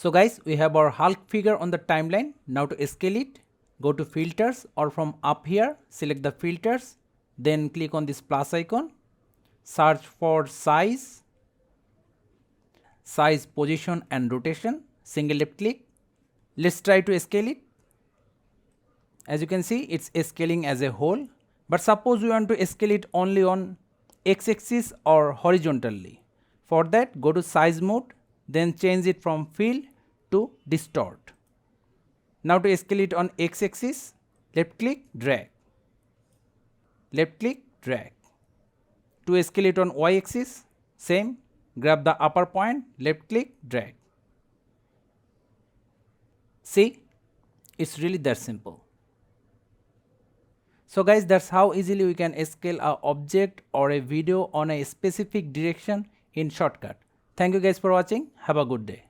So guys, we have our Hulk figure on the timeline. Now to scale it, go to filters, or from up here select the filters, then click on this plus icon, search for size, position and rotation, single left click. Let's try to scale it. As you can see, it's scaling as a whole, but suppose we want to scale it only on x-axis or horizontally. For that, go to size mode, then change it from fill to distort. Now to scale it on x-axis, left click, drag, left click, drag. To scale it on y-axis, same, grab the upper point, left click, drag. See, it's really that simple. So guys, that's how easily we can scale an object or a video on a specific direction in Shotcut. Thank you guys for watching. Have a good day.